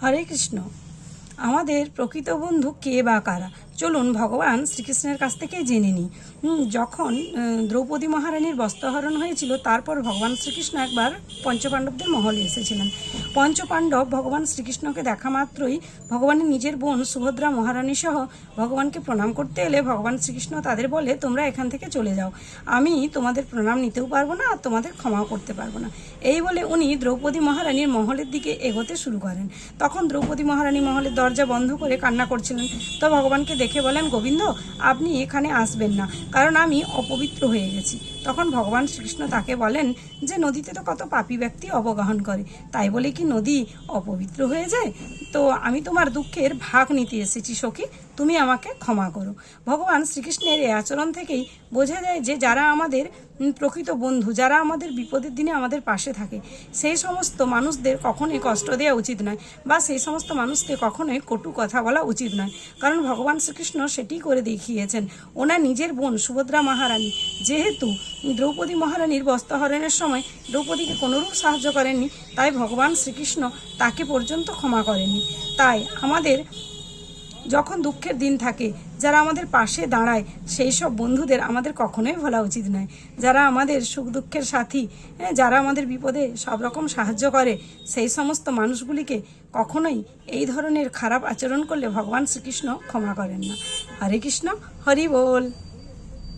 হরে কৃষ্ণ। আমাদের প্রকৃত বন্ধু কে বা কারা, চলুন ভগবান শ্রীকৃষ্ণের কাছ থেকে জেনে নিই। যখন দ্রৌপদী মহারানীর বস্ত্রহরণ হয়েছিল, তারপর ভগবান শ্রীকৃষ্ণ একবার পঞ্চপাণ্ডবদের মহলে এসেছিলেন। পঞ্চপাণ্ডব ভগবান শ্রীকৃষ্ণকে দেখা মাত্রই ভগবানের নিজের বোন সুভদ্রা মহারানী সহ ভগবানকে প্রণাম করতে এলে ভগবান শ্রীকৃষ্ণ তাদের বলে, তোমরা এখান থেকে চলে যাও, আমি তোমাদের প্রণাম নিতেও পারবো না আর তোমাদের ক্ষমাও করতে পারবো না। এই বলে উনি দ্রৌপদী মহারানীর মহলের দিকে এগোতে শুরু করেন। তখন দ্রৌপদী মহারানী মহলের দরজা বন্ধ করে কান্না করছিলেন। তো ভগবানকে দেখে বলেন, গোবিন্দ, আপনি এখানে আসবেন না, কারণ আমি অপবিত্র হয়ে গেছি। তখন ভগবান শ্রীকৃষ্ণ তাকে বলেন যে নদীতে তো কত পাপী ব্যক্তি অবগাহন করে, তাই বলে কি নদী অপবিত্র হয়ে যায়? তো আমি তোমার দুঃখের ভাগ নিতে এসেছি সখী, তুমি আমাকে ক্ষমা করো। ভগবান শ্রীকৃষ্ণের এই আচরণ থেকেই বোঝা যায় যে যারা আমাদের প্রকৃত বন্ধু, যারা আমাদের বিপদের দিনে আমাদের পাশে থাকে, সেই সমস্ত মানুষদের কখনোই কষ্ট দেওয়া উচিত নয়, বা সেই সমস্ত মানুষকে কখনোই কটু কথা বলা উচিত নয়। কারণ ভগবান শ্রীকৃষ্ণ সেটি করে দেখিয়েছেন। ওনার নিজের বোন সুভদ্রা মহারানী যেহেতু দ্রৌপদী মহারানীর বস্ত্রহরণের সময় দ্রৌপদীকে কোনোরূপ সাহায্য করেননি, তাই ভগবান শ্রীকৃষ্ণ তাকে পর্যন্ত ক্ষমা করেননি। তাই আমাদের যখন দুঃখের দিন থাকে, যারা আমাদের পাশে দাঁড়ায়, সেই সব বন্ধুদের আমাদের কখনোই ভোলা উচিত নয়। যারা আমাদের সুখ দুঃখের সাথী, যারা আমাদের বিপদে সব রকম সাহায্য করে, সেই সমস্ত মানুষগুলিকে কখনোই এই ধরনের খারাপ আচরণ করলে ভগবান শ্রীকৃষ্ণ ক্ষমা করেন না। হরে কৃষ্ণ, হরি বল।